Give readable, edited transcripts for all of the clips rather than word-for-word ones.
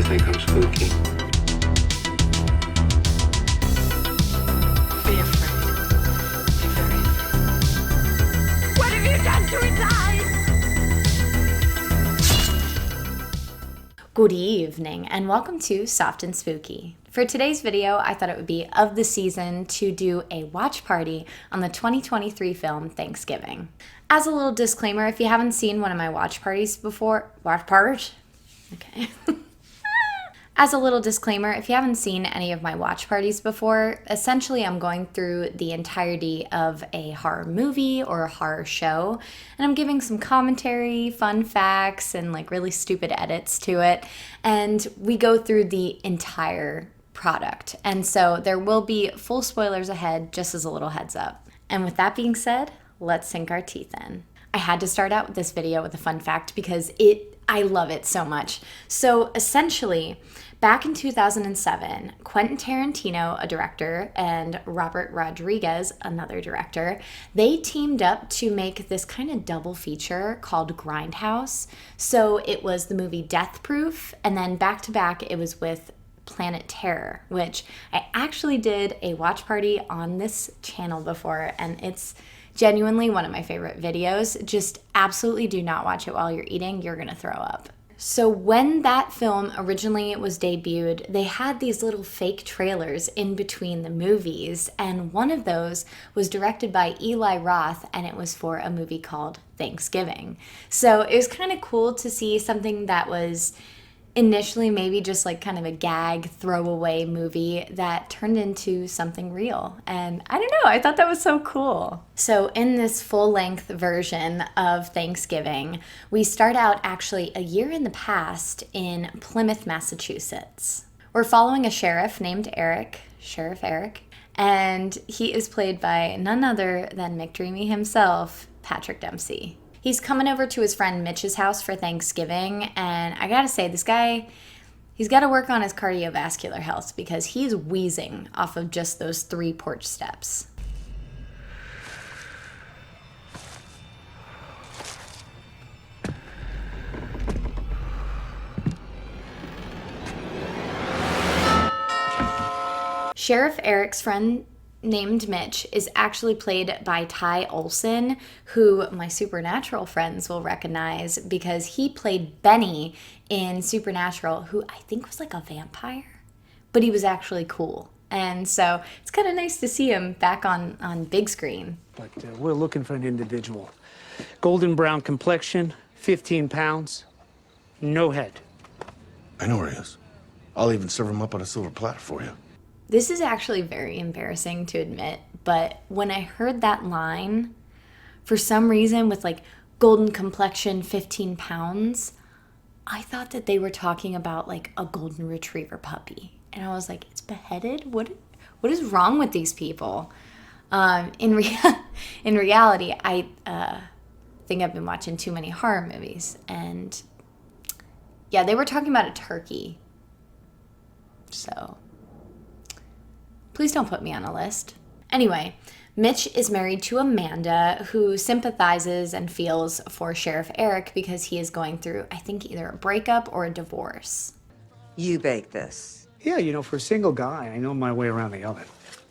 think I'm spooky. Be afraid. Be very afraid. What have you done to his eyes? Good evening and welcome to Soft and Spooky. For today's video, I thought it would be of the season to do a watch party on the 2023 film Thanksgiving. As a little disclaimer, if you haven't seen one of my watch parties before, okay. As a little disclaimer, if you haven't seen any of my watch parties before, essentially I'm going through the entirety of a horror movie or a horror show, and I'm giving some commentary, fun facts, and like really stupid edits to it, and we go through the entire product. And so there will be full spoilers ahead, just as a little heads up. And with that being said, let's sink our teeth in. I had to start out with this video with a fun fact because I love it so much. So essentially, back in 2007, Quentin Tarantino, a director, and Robert Rodriguez, another director, they teamed up to make this kind of double feature called Grindhouse. So it was the movie Death Proof, and then back to back it was with Planet Terror, which I actually did a watch party on this channel before, and it's genuinely one of my favorite videos. Just absolutely do not watch it while you're eating. You're gonna throw up. So when that film originally was debuted, they had these little fake trailers in between the movies, and one of those was directed by Eli Roth, and it was for a movie called Thanksgiving. So it was kind of cool to see something that was initially maybe just like kind of a gag throwaway movie that turned into something real. And I don't know, I thought that was so cool. So in this full-length version of Thanksgiving, we start out actually a year in the past in Plymouth, Massachusetts. We're following a sheriff named Eric, Sheriff Eric, and he is played by none other than McDreamy himself, Patrick Dempsey. He's coming over to his friend Mitch's house for Thanksgiving, and I gotta say, this guy, he's gotta work on his cardiovascular health because he's wheezing off of just those 3 porch steps. Sheriff Eric's friend named Mitch is actually played by Ty Olsson, who my Supernatural friends will recognize because he played Benny in Supernatural, who I think was like a vampire, but he was actually cool. And so it's kind of nice to see him back on big screen. But we're looking for an individual. Golden brown complexion, 15 pounds, no head. I know where he is. I'll even serve him up on a silver platter for you. This is actually very embarrassing to admit, but when I heard that line, for some reason with like golden complexion, 15 pounds, I thought that they were talking about like a golden retriever puppy. And I was like, it's beheaded? What is wrong with these people? In reality, I think I've been watching too many horror movies. And yeah, they were talking about a turkey. So please don't put me on a list. Anyway, Mitch is married to Amanda, who sympathizes and feels for Sheriff Eric because he is going through, I think, either a breakup or a divorce. You bake this? Yeah, you know, for a single guy, I know my way around the oven.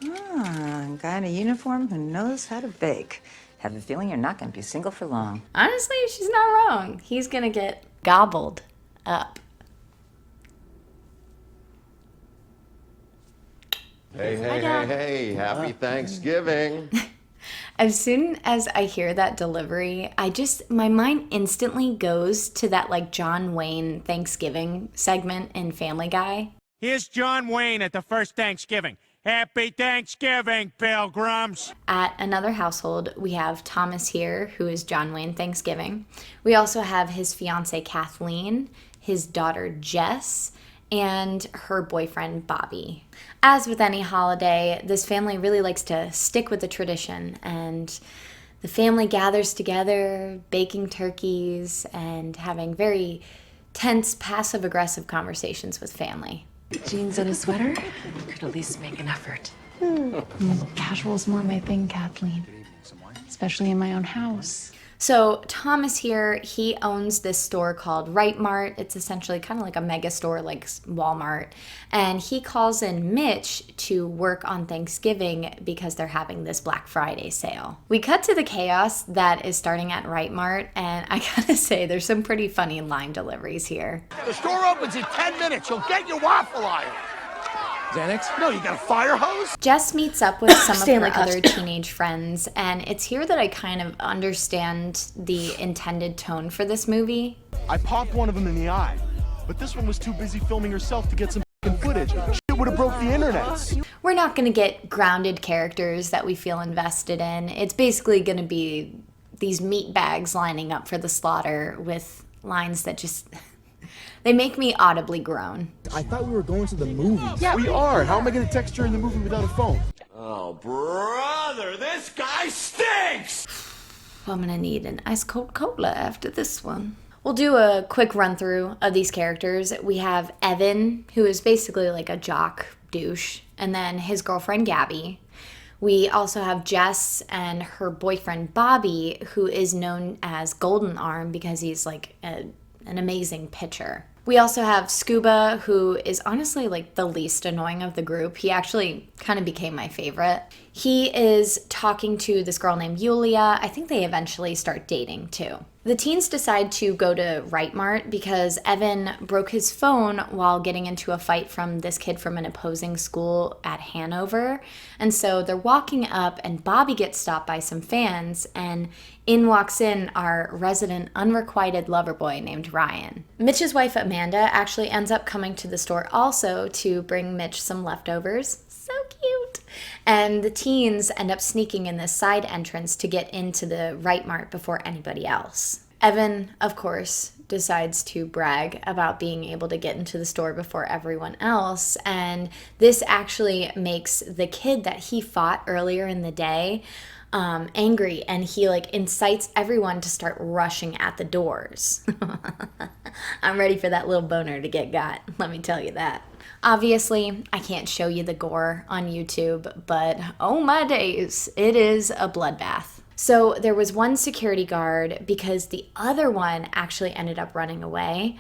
Ah, a guy in a uniform who knows how to bake. Have a feeling you're not going to be single for long. Honestly, she's not wrong. He's gonna get gobbled up. Hey, happy Thanksgiving. As soon as I hear that delivery, my mind instantly goes to that like John Wayne Thanksgiving segment in Family Guy. Here's John Wayne at the first Thanksgiving. Happy Thanksgiving, pilgrims. At another household, we have Thomas here, who is John Wayne Thanksgiving. We also have his fiancée Kathleen, his daughter Jess, and her boyfriend Bobby. As with any holiday, this family really likes to stick with the tradition, and the family gathers together, baking turkeys and having very tense, passive-aggressive conversations with family. Jeans and a sweater? Could at least make an effort. Casual's more my thing, Kathleen. Especially in my own house. So Thomas here, he owns this store called Right Mart. It's essentially kind of like a mega store like Walmart. And he calls in Mitch to work on Thanksgiving because they're having this Black Friday sale. We cut to the chaos that is starting at Right Mart, and I gotta say, there's some pretty funny line deliveries here. The store opens in 10 minutes. You'll get your waffle iron. Xanax? No, you got a fire hose? Jess meets up with some of Stanley her cups. other teenage friends, and it's here that I kind of understand the intended tone for this movie. I popped one of them in the eye, but this one was too busy filming herself to get some f***ing footage. Shit would have broke the internet. We're not going to get grounded characters that we feel invested in. It's basically going to be these meat bags lining up for the slaughter with lines that just... they make me audibly groan. I thought we were going to the movies. Yeah, we are. How am I going to text her in the movie without a phone? Oh, brother, this guy stinks! I'm going to need an ice cold cola after this one. We'll do a quick run through of these characters. We have Evan, who is basically like a jock douche, and then his girlfriend Gabby. We also have Jess and her boyfriend Bobby, who is known as Golden Arm because he's like an amazing pitcher. We also have Scuba, who is honestly like the least annoying of the group. He actually kind of became my favorite. He is talking to this girl named Yulia. I think they eventually start dating too. The teens decide to go to Right Mart because Evan broke his phone while getting into a fight from this kid from an opposing school at Hanover. And so they're walking up and Bobby gets stopped by some fans, and in walks in our resident unrequited lover boy named Ryan. Mitch's wife Amanda actually ends up coming to the store also to bring Mitch some leftovers. So cute. And the teens end up sneaking in this side entrance to get into the Right Mart before anybody else. Evan, of course, decides to brag about being able to get into the store before everyone else, and this actually makes the kid that he fought earlier in the day angry, and he like incites everyone to start rushing at the doors. I'm ready for that little boner to get got, let me tell you that. Obviously, I can't show you the gore on YouTube, but oh my days, it is a bloodbath. So there was one security guard because the other one actually ended up running away.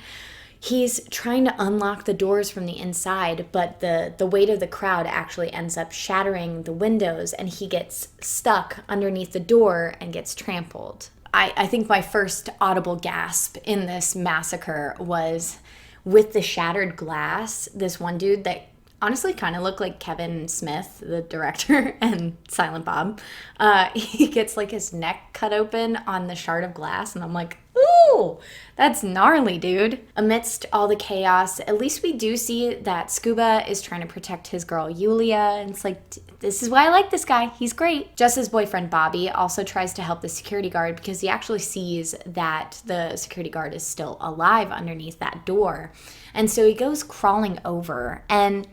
He's trying to unlock the doors from the inside, but the weight of the crowd actually ends up shattering the windows, and he gets stuck underneath the door and gets trampled. I think my first audible gasp in this massacre was with the shattered glass. This one dude that honestly kind of looked like Kevin Smith, the director, and Silent Bob. He gets like his neck cut open on the shard of glass, and I'm like, ooh, that's gnarly, dude. Amidst all the chaos, at least we do see that Scuba is trying to protect his girl Yulia, and it's like, this is why I like this guy. He's great. Jess's boyfriend Bobby also tries to help the security guard because he actually sees that the security guard is still alive underneath that door. And so he goes crawling over, and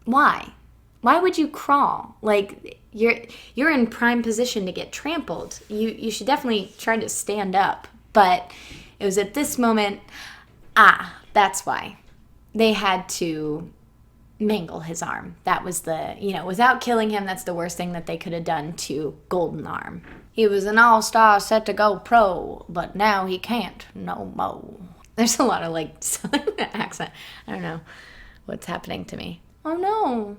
why? Why would you crawl? Like, you're in prime position to get trampled. You should definitely try to stand up. But it was at this moment, that's why. They had to mangle his arm. That was without killing him, that's the worst thing that they could have done to Golden Arm. He was an all-star set to go pro, but now he can't no more. There's a lot of like southern accent. I don't know what's happening to me. Oh no,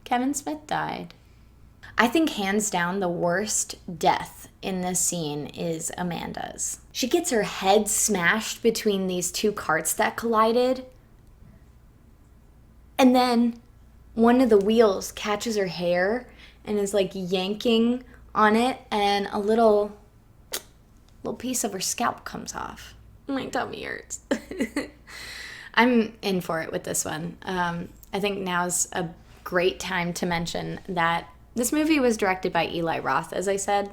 Kevin Smith died. I think hands down the worst death in this scene is Amanda's. She gets her head smashed between these two carts that collided, and then one of the wheels catches her hair and is like yanking on it, and a little piece of her scalp comes off. My tummy hurts. I'm in for it with this one. I think now's a great time to mention that this movie was directed by Eli Roth, as I said.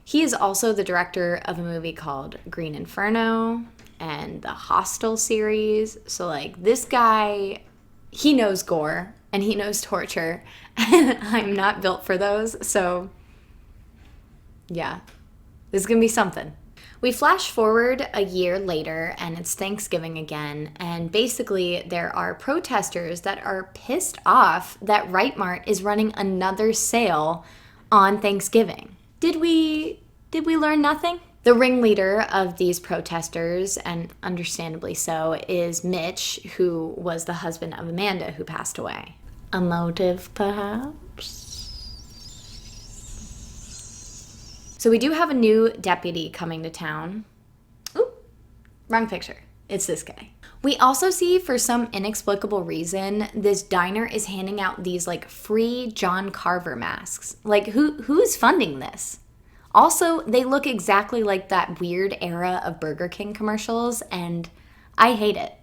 He is also the director of a movie called Green Inferno and the Hostel series. So, like, this guy, he knows gore and he knows torture, and I'm not built for those. So, yeah, this is going to be something. We flash forward a year later, and it's Thanksgiving again, and basically there are protesters that are pissed off that Right Mart is running another sale on Thanksgiving. Did we Did we learn nothing? The ringleader of these protesters, and understandably so, is Mitch, who was the husband of Amanda, who passed away. A motive, perhaps? So we do have a new deputy coming to town. Oop, wrong picture. It's this guy. We also see, for some inexplicable reason, this diner is handing out these like free John Carver masks. Like who's funding this? Also, they look exactly like that weird era of Burger King commercials, and I hate it.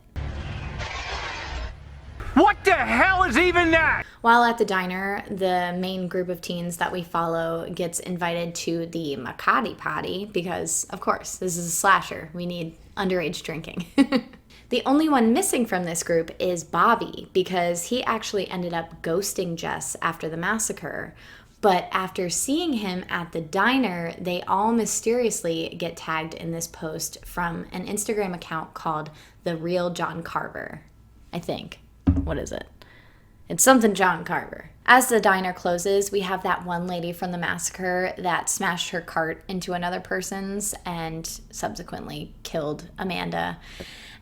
What the hell is even that? While at the diner, the main group of teens that we follow gets invited to the Makati party because, of course, this is a slasher. We need underage drinking. The only one missing from this group is Bobby because he actually ended up ghosting Jess after the massacre. But after seeing him at the diner, they all mysteriously get tagged in this post from an Instagram account called The Real John Carver, I think. What is it? It's something John Carver. As the diner closes, we have that one lady from the massacre that smashed her cart into another person's and subsequently killed Amanda.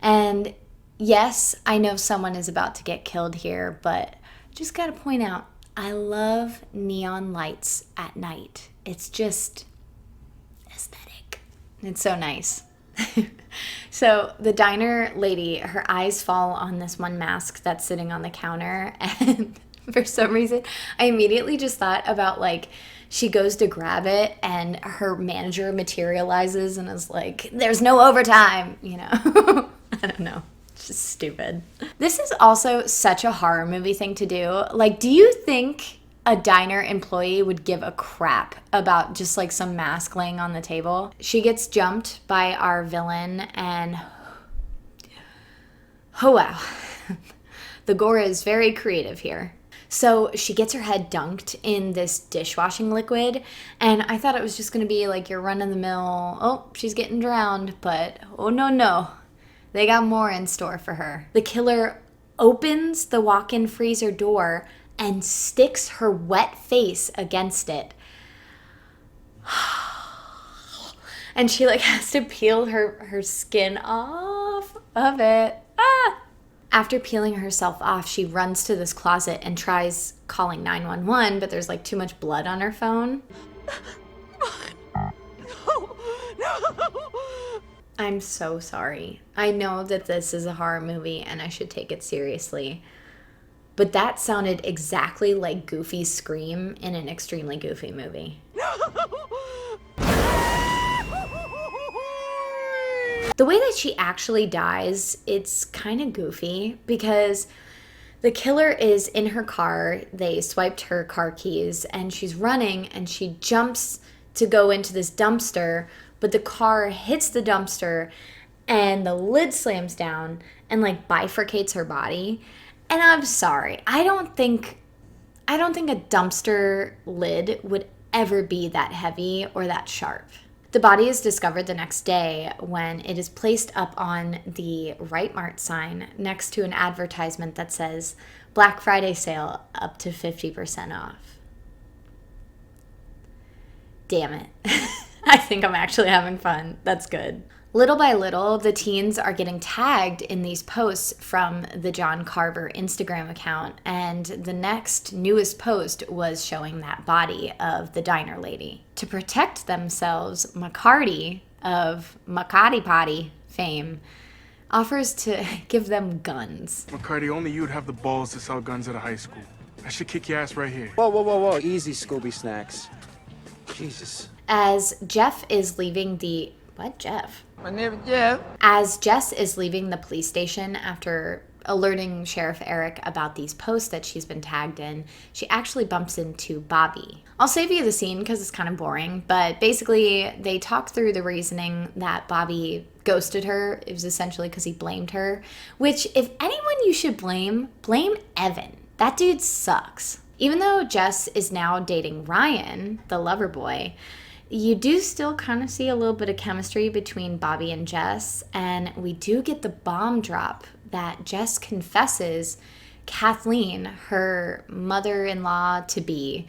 And yes, I know someone is about to get killed here, but just gotta point out, I love neon lights at night. It's just aesthetic. It's so nice. So the diner lady, her eyes fall on this one mask that's sitting on the counter, and for some reason, I immediately just thought about like, she goes to grab it and her manager materializes and is like, there's no overtime, you know? I don't know. It's just stupid. This is also such a horror movie thing to do. Like, do you think a diner employee would give a crap about just like some mask laying on the table? She gets jumped by our villain and oh wow. The gore is very creative here. So she gets her head dunked in this dishwashing liquid, and I thought it was just gonna be like your run-of-the-mill, oh, she's getting drowned, but oh no. They got more in store for her. The killer opens the walk-in freezer door and sticks her wet face against it. And she like has to peel her skin off of it. Ah! After peeling herself off, she runs to this closet and tries calling 911, but there's like too much blood on her phone. I'm so sorry. I know that this is a horror movie and I should take it seriously. But that sounded exactly like Goofy's scream in an extremely goofy movie. The way that she actually dies, it's kind of goofy because the killer is in her car. They swiped her car keys and she's running and she jumps to go into this dumpster, but the car hits the dumpster and the lid slams down and like bifurcates her body. And I'm sorry, I don't think a dumpster lid would ever be that heavy or that sharp. The body is discovered the next day when it is placed up on the Right Mart sign next to an advertisement that says Black Friday sale up to 50% off. Damn it. I think I'm actually having fun. That's good. Little by little, the teens are getting tagged in these posts from the John Carver Instagram account, and the next newest post was showing that body of the diner lady. To protect themselves, McCarty of Makati Potty fame offers to give them guns. McCarty, only you'd have the balls to sell guns at a high school. I should kick your ass right here. Whoa. Easy, Scooby Snacks. Jesus. As Jeff is leaving the... What, Jeff? My name is Jeff. As Jess is leaving the police station after alerting Sheriff Eric about these posts that she's been tagged in, she actually bumps into Bobby. I'll save you the scene because it's kind of boring, but basically they talk through the reasoning that Bobby ghosted her. It was essentially because he blamed her, which if anyone you should blame Evan. That dude sucks. Even though Jess is now dating Ryan, the lover boy, you do still kind of see a little bit of chemistry between Bobby and Jess, and we do get the bomb drop that Jess confesses Kathleen, her mother-in-law to be,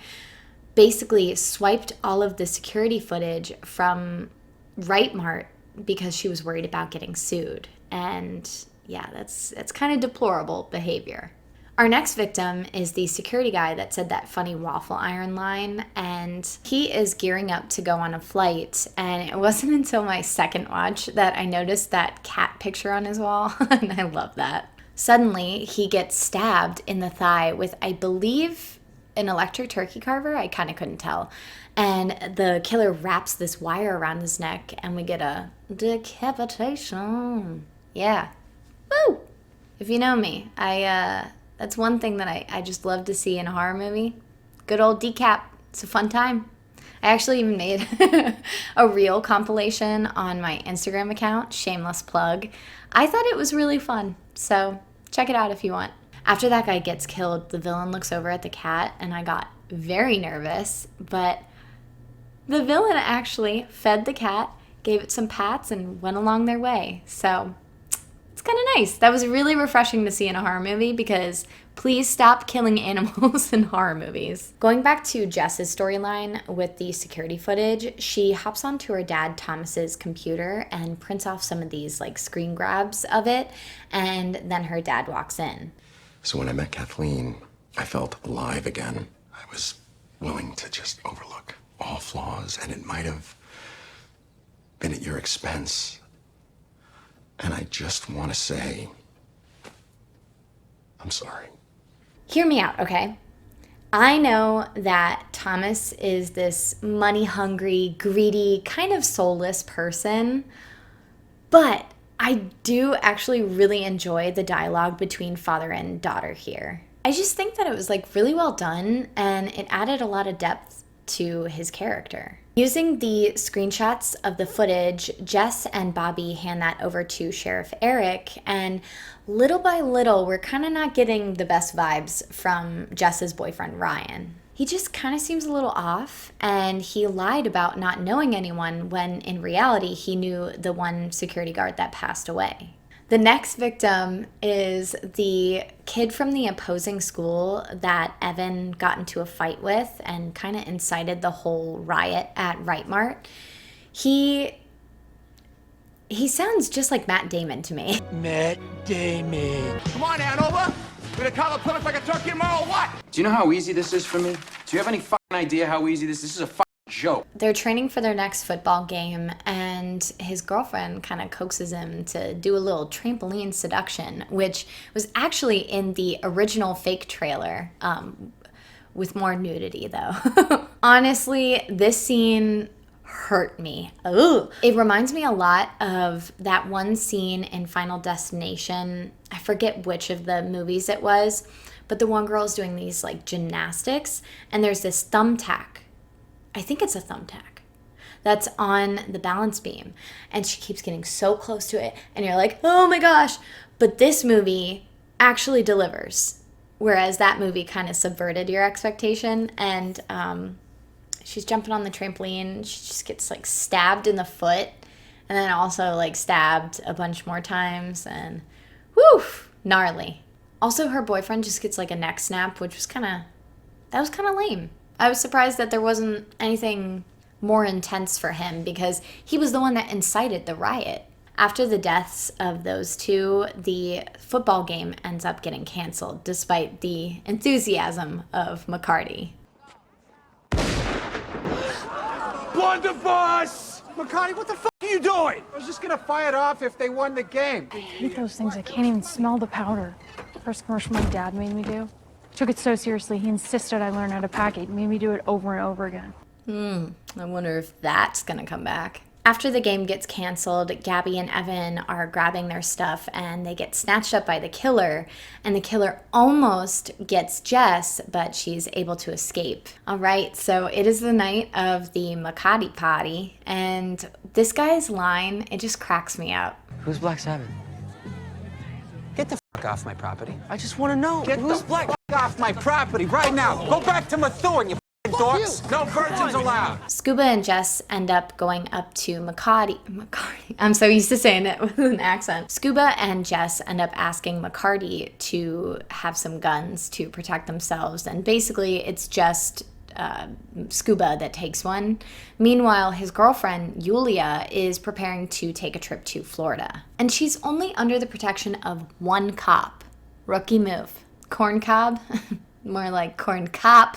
basically swiped all of the security footage from Right Mart because she was worried about getting sued. And yeah, that's kind of deplorable behavior. Our next victim is the security guy that said that funny waffle iron line, and he is gearing up to go on a flight, and it wasn't until my second watch that I noticed that cat picture on his wall, and I love that. Suddenly, he gets stabbed in the thigh with, I believe, an electric turkey carver. I kind of couldn't tell. And the killer wraps this wire around his neck, and we get a decapitation. Yeah. Woo! If you know me, that's one thing that I just love to see in a horror movie. Good old decap. It's a fun time. I actually even made a reel compilation on my Instagram account, shameless plug. I thought it was really fun, so check it out if you want. After that guy gets killed, the villain looks over at the cat, and I got very nervous, but the villain actually fed the cat, gave it some pats, and went along their way. So it's kind of nice. That was really refreshing to see in a horror movie, because please stop killing animals in horror movies. Going back to Jess's storyline with the security footage, she hops onto her dad Thomas's computer and prints off some of these like screen grabs of it, and then her dad walks in. So when I met Kathleen, I felt alive again. I was willing to just overlook all flaws, and it might have been at your expense. And I just want to say, I'm sorry. Hear me out, okay? I know that Thomas is this money-hungry, greedy, kind of soulless person, but I do actually really enjoy the dialogue between father and daughter here. I just think that it was like really well done, and it added a lot of depth to his character. Using the screenshots of the footage, Jess and Bobby hand that over to Sheriff Eric, and little by little, we're kind of not getting the best vibes from Jess's boyfriend, Ryan. He just kind of seems a little off, and he lied about not knowing anyone when in reality he knew the one security guard that passed away. The next victim is the kid from the opposing school that Evan got into a fight with and kind of incited the whole riot at Right Mart. He sounds just like Matt Damon to me. Matt Damon. Come on, Hanover. We're gonna call the Plymouth like a turkey tomorrow, what? Do you know how easy this is for me? Do you have any fucking idea how easy this is? This is a fucking joke. They're training for their next football game, and his girlfriend kind of coaxes him to do a little trampoline seduction, which was actually in the original fake trailer, with more nudity though. Honestly, this scene hurt me. Ugh. It reminds me a lot of that one scene in Final Destination. I forget which of the movies it was, but the one girl's doing these like gymnastics, and there's this thumbtack. I think it's a thumbtack that's on the balance beam, and she keeps getting so close to it, and you're like, oh my gosh. But this movie actually delivers, whereas that movie kind of subverted your expectation. And she's jumping on the trampoline, she just gets like stabbed in the foot, and then also like stabbed a bunch more times, and whew, gnarly. Also, her boyfriend just gets like a neck snap, which was kind of lame. I was surprised that there wasn't anything more intense for him, because he was the one that incited the riot. After the deaths of those two, the football game ends up getting canceled, despite the enthusiasm of McCarty. Blunderbuss! McCarty, what the fuck are you doing? I was just gonna fire it off if they won the game. I hate those things. I can't even smell the powder. First commercial my dad made me do. Took it so seriously, he insisted I learn how to pack it. Made me do it over and over again. I wonder if that's gonna come back. After the game gets canceled, Gabby and Evan are grabbing their stuff, and they get snatched up by the killer, and the killer almost gets Jess, but she's able to escape. All right, so it is the night of the McCarty party, and this guy's line, it just cracks me up. Who's Black Sabbath? Get the fuck off my property. I just want to know. Get who's the fuck off my property right now. Go back to Methuen, you fucking dorks. No virgins allowed. Scuba and Jess end up going up to McCarty. I'm so used to saying it with an accent. Scuba and Jess end up asking McCarty to have some guns to protect themselves, and basically it's just Scuba that takes one. Meanwhile, his girlfriend, Yulia, is preparing to take a trip to Florida. And she's only under the protection of one cop. Rookie move. Corn cob? More like corn cop.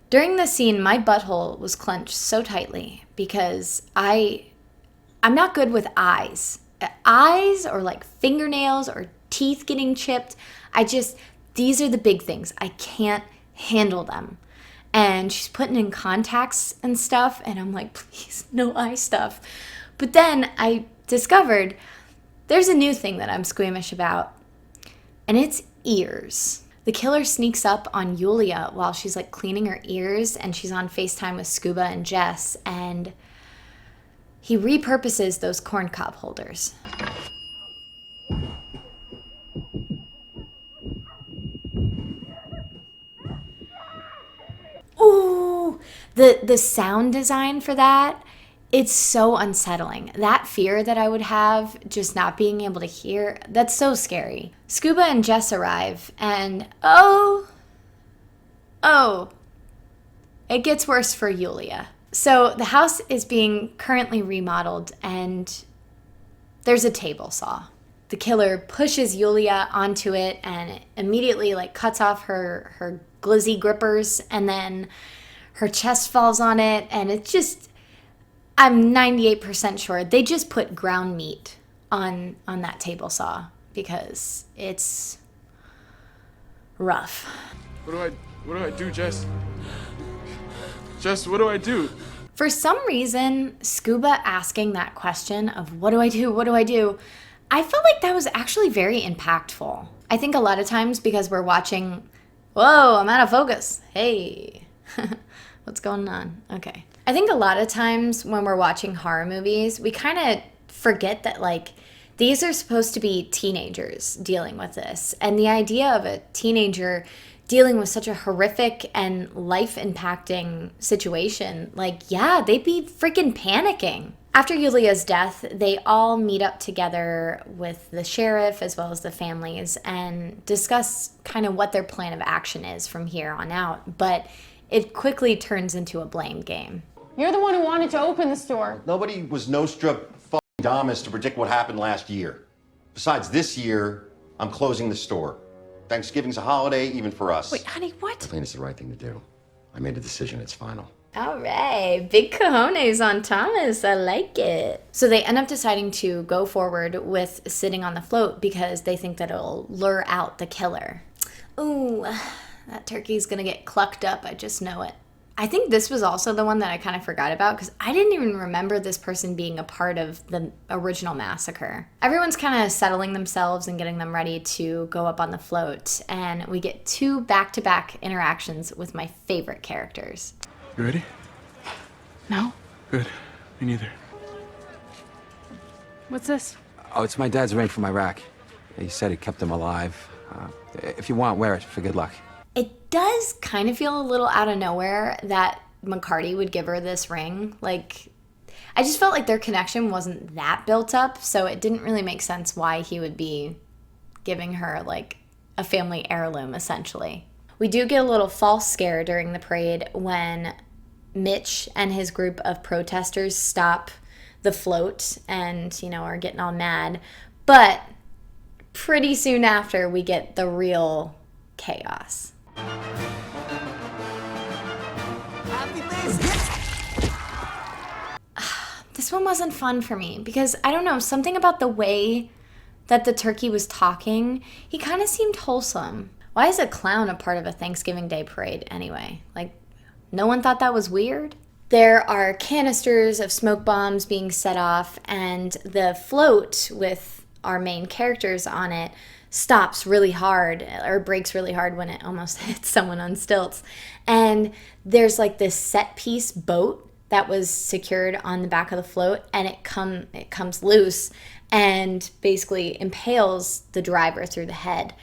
During this scene, my butthole was clenched so tightly because I'm not good with eyes. Eyes or like fingernails or teeth getting chipped. These are the big things. I can't handle them. And she's putting in contacts and stuff, and I'm like, please, no eye stuff. But then I discovered there's a new thing that I'm squeamish about, and it's ears. The killer sneaks up on Yulia while she's like cleaning her ears, and she's on FaceTime with Scuba and Jess, and he repurposes those corn cob holders. Ooh, the sound design for that, it's so unsettling. That fear that I would have just not being able to hear, that's so scary. Scuba and Jess arrive, and oh, it gets worse for Yulia. So the house is being currently remodeled, and there's a table saw. The killer pushes Yulia onto it and it immediately like cuts off her glizzy grippers, and then her chest falls on it, and it's just, I'm 98% sure they just put ground meat on that table saw because it's rough. What do I do, Jess? Jess, what do I do? For some reason, Scuba asking that question of what do I do, I felt like that was actually very impactful. I think a lot of times because we're watching, whoa, I'm out of focus. Hey, what's going on? Okay. I think a lot of times when we're watching horror movies, we kind of forget that like these are supposed to be teenagers dealing with this. And the idea of a teenager dealing with such a horrific and life-impacting situation, like, yeah, they'd be freaking panicking. After Yulia's death, they all meet up together with the sheriff as well as the families and discuss kind of what their plan of action is from here on out. But it quickly turns into a blame game. You're the one who wanted to open the store. Nobody was Nostradamus to predict what happened last year. Besides, this year, I'm closing the store. Thanksgiving's a holiday, even for us. Wait, honey, what? Kathleen, it's the right thing to do. I made a decision, it's final. All right, big cojones on Thomas, I like it. So they end up deciding to go forward with sitting on the float because they think that it'll lure out the killer. Ooh, that turkey's gonna get clucked up, I just know it. I think this was also the one that I kind of forgot about because I didn't even remember this person being a part of the original massacre. Everyone's kind of settling themselves and getting them ready to go up on the float, and we get 2 back-to-back interactions with my favorite characters. You ready? No. Good. Me neither. What's this? Oh, it's my dad's ring from Iraq. He said it kept him alive. If you want, wear it for good luck. It does kind of feel a little out of nowhere that McCarty would give her this ring. Like, I just felt like their connection wasn't that built up, so it didn't really make sense why he would be giving her, like, a family heirloom, essentially. We do get a little false scare during the parade when Mitch and his group of protesters stop the float and, are getting all mad. But pretty soon after, we get the real chaos. This one wasn't fun for me because, I don't know, something about the way that the turkey was talking, he kind of seemed wholesome. Why is a clown a part of a Thanksgiving Day parade anyway? Like, no one thought that was weird? There are canisters of smoke bombs being set off, and the float with our main characters on it stops really hard or breaks really hard when it almost hits someone on stilts. And there's like this set piece boat that was secured on the back of the float, and it comes loose and basically impales the driver through the head.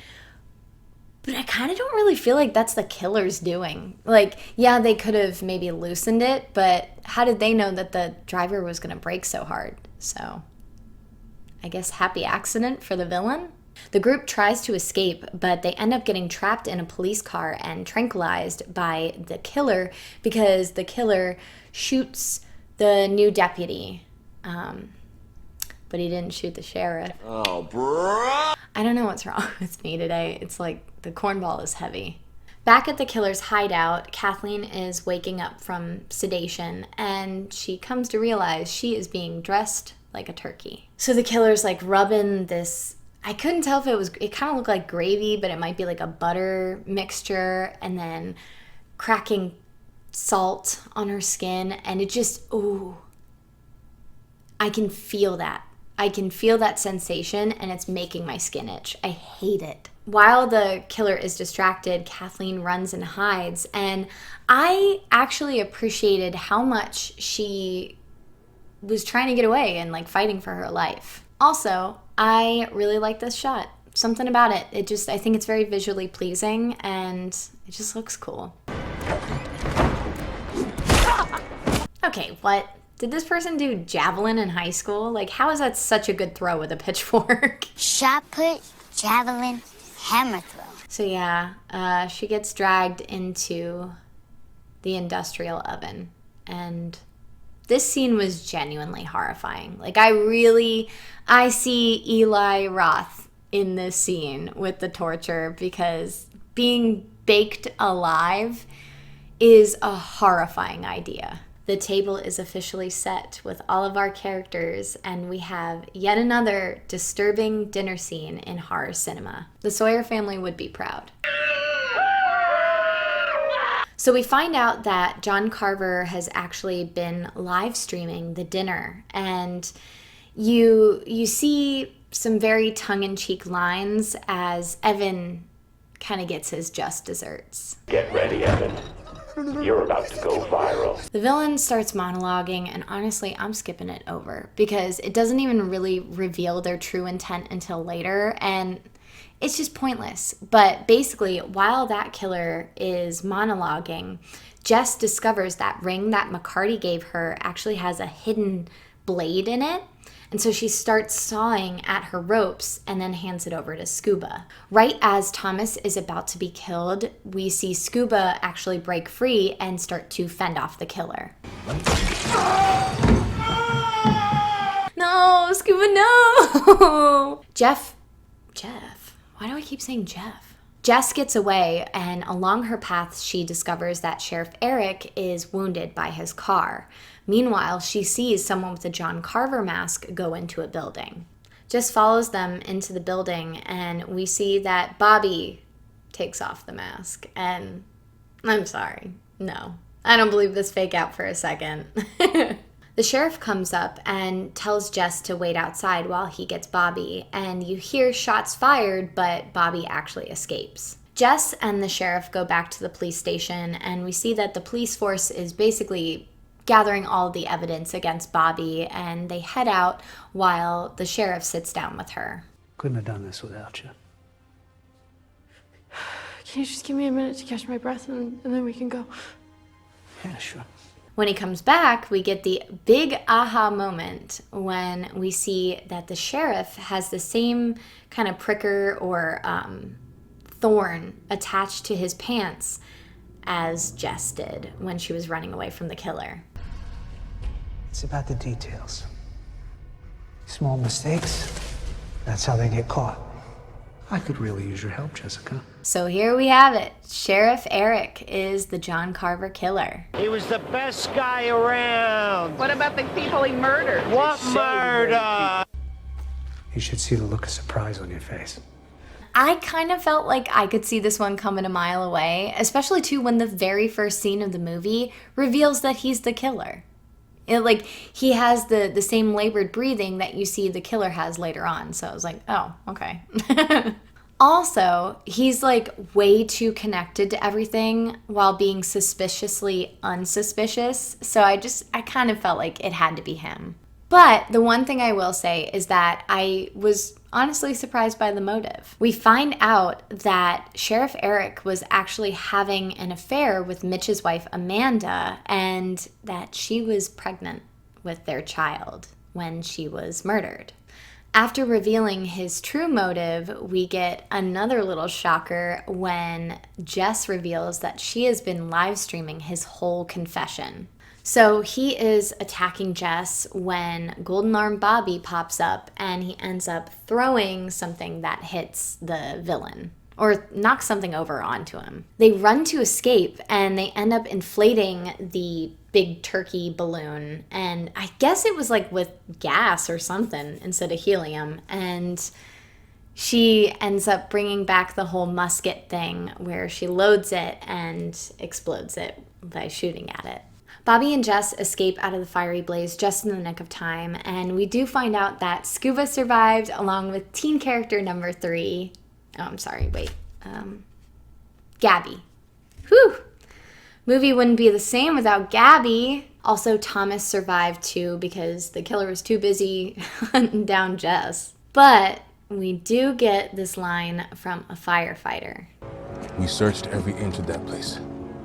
But I kind of don't really feel like that's the killer's doing. Like, yeah, they could have maybe loosened it, but how did they know that the driver was going to brake so hard? So I guess happy accident for the villain? The group tries to escape, but they end up getting trapped in a police car and tranquilized by the killer because the killer shoots the new deputy. But he didn't shoot the sheriff. Oh, bro. I don't know what's wrong with me today. It's like the cornball is heavy. Back at the killer's hideout, Kathleen is waking up from sedation and she comes to realize she is being dressed like a turkey. So the killer's like rubbing this, I couldn't tell if it kind of looked like gravy, but it might be like a butter mixture, and then cracking salt on her skin, and it just, ooh, I can feel that. I can feel that sensation, and it's making my skin itch. I hate it. While the killer is distracted, Kathleen runs and hides, and I actually appreciated how much she was trying to get away and like fighting for her life. Also, I really like this shot. Something about it. I think it's very visually pleasing, and it just looks cool. Okay, what? Did this person do javelin in high school? Like, how is that such a good throw with a pitchfork? Shot put, javelin, hammer throw. So yeah, she gets dragged into the industrial oven, and this scene was genuinely horrifying. Like, I see Eli Roth in this scene with the torture, because being baked alive is a horrifying idea. The table is officially set with all of our characters, and we have yet another disturbing dinner scene in horror cinema. The Sawyer family would be proud. So we find out that John Carver has actually been live streaming the dinner, and you see some very tongue-in-cheek lines as Evan kind of gets his just desserts. Get ready, Evan. You're about to go viral. The villain starts monologuing, and honestly, I'm skipping it over because it doesn't even really reveal their true intent until later, and it's just pointless. But basically, while that killer is monologuing, Jess discovers that ring that McCarty gave her actually has a hidden blade in it. And so she starts sawing at her ropes and then hands it over to Scuba. Right as Thomas is about to be killed, we see Scuba actually break free and start to fend off the killer. No, Scuba, no! Jeff, why do I keep saying Jeff? Jess gets away, and along her path, she discovers that Sheriff Eric is wounded by his car. Meanwhile, she sees someone with a John Carver mask go into a building. Jess follows them into the building, and we see that Bobby takes off the mask. And I'm sorry, no, I don't believe this fake out for a second. The sheriff comes up and tells Jess to wait outside while he gets Bobby, and you hear shots fired, but Bobby actually escapes. Jess and the sheriff go back to the police station, and we see that the police force is basically gathering all the evidence against Bobby, and they head out while the sheriff sits down with her. Couldn't have done this without you. Can you just give me a minute to catch my breath and then we can go? Yeah, sure. When he comes back, we get the big aha moment when we see that the sheriff has the same kind of pricker or thorn attached to his pants as Jess did when she was running away from the killer. It's about the details. Small mistakes, that's how they get caught. I could really use your help, Jessica. So here we have it. Sheriff Eric is the John Carver killer. He was the best guy around. What about the people he murdered? What murder? You should see the look of surprise on your face. I kind of felt like I could see this one coming a mile away, especially too when the very first scene of the movie reveals that he's the killer. He has the same labored breathing that you see the killer has later on. So I was like, oh, okay. Also, he's like way too connected to everything while being suspiciously unsuspicious. So I kind of felt like it had to be him. But the one thing I will say is that I was honestly surprised by the motive. We find out that Sheriff Eric was actually having an affair with Mitch's wife, Amanda, and that she was pregnant with their child when she was murdered. After revealing his true motive, we get another little shocker when Jess reveals that she has been live streaming his whole confession. So he is attacking Jess when Golden Arm Bobby pops up and he ends up throwing something that hits the villain or knocks something over onto him. They run to escape and they end up inflating the big turkey balloon, and I guess it was like with gas or something instead of helium, and she ends up bringing back the whole musket thing where she loads it and explodes it by shooting at it. Bobby and Jess escape out of the fiery blaze just in the nick of time, and we do find out that Scuba survived along with teen character number 3. Oh, I'm sorry, wait. Gabby. Whew! Movie wouldn't be the same without Gabby. Also, Thomas survived too because the killer was too busy hunting down Jess. But we do get this line from a firefighter. We searched every inch of that place.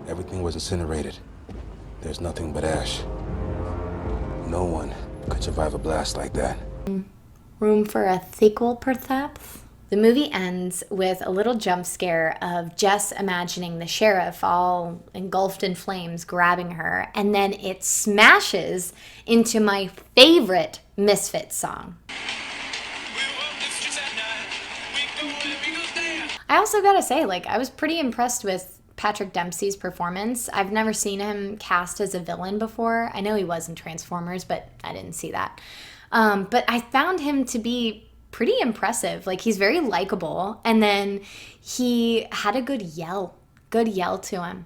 Everything was incinerated. There's nothing but ash. No one could survive a blast like that. Room for a sequel, perhaps? The movie ends with a little jump scare of Jess imagining the sheriff all engulfed in flames grabbing her, and then it smashes into my favorite Misfits song. I also gotta say, I was pretty impressed with Patrick Dempsey's performance. I've never seen him cast as a villain before. I know he was in Transformers, but I didn't see that. But I found him to be pretty impressive. He's very likable, and then he had a good yell to him.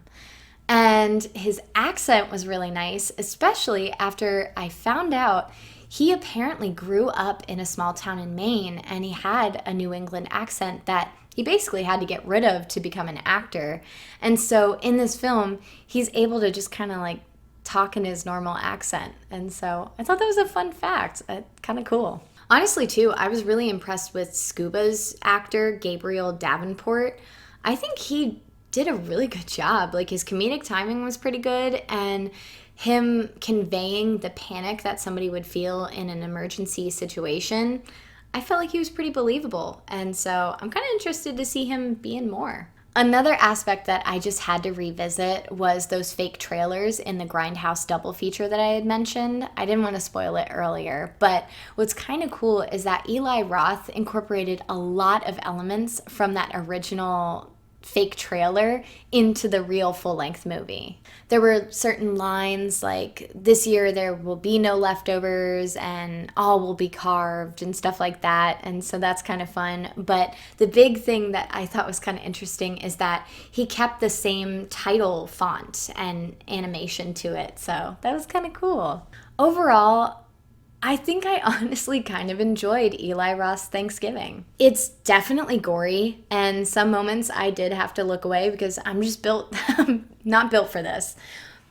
And his accent was really nice, especially after I found out he apparently grew up in a small town in Maine, and he had a New England accent that he basically had to get rid of to become an actor. And so in this film, he's able to just kind of talk in his normal accent. And so I thought that was a fun fact, kind of cool. Honestly, too, I was really impressed with Scuba's actor, Gabriel Davenport. I think he did a really good job. His comedic timing was pretty good, and him conveying the panic that somebody would feel in an emergency situation, I felt like he was pretty believable. And so I'm kind of interested to see him be in more. Another aspect that I just had to revisit was those fake trailers in the Grindhouse double feature that I had mentioned. I didn't want to spoil it earlier, but what's kind of cool is that Eli Roth incorporated a lot of elements from that original fake trailer into the real full-length movie. There were certain lines like, "This year there will be no leftovers and all will be carved," and stuff like that, and so that's kind of fun. But the big thing that I thought was kind of interesting is that he kept the same title font and animation to it, so that was kind of cool. Overall, I think I honestly kind of enjoyed Eli Roth's Thanksgiving. It's definitely gory, and some moments I did have to look away because I'm just not built for this.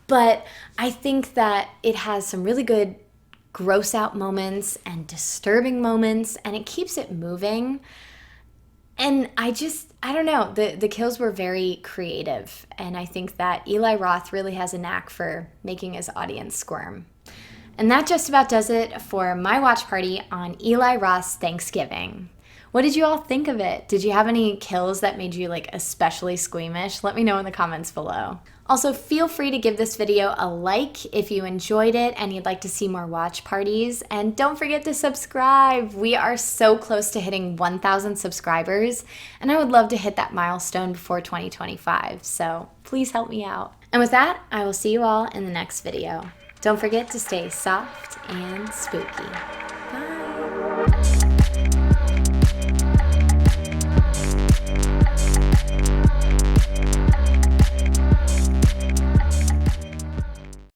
But I think that it has some really good gross out moments and disturbing moments, and it keeps it moving. And I don't know, the kills were very creative, and I think that Eli Roth really has a knack for making his audience squirm. And that just about does it for my watch party on Eli Roth's Thanksgiving. What did you all think of it? Did you have any kills that made you especially squeamish? Let me know in the comments below. Also, feel free to give this video a like if you enjoyed it and you'd like to see more watch parties. And don't forget to subscribe. We are so close to hitting 1,000 subscribers, and I would love to hit that milestone before 2025. So please help me out. And with that, I will see you all in the next video. Don't forget to stay soft and spooky.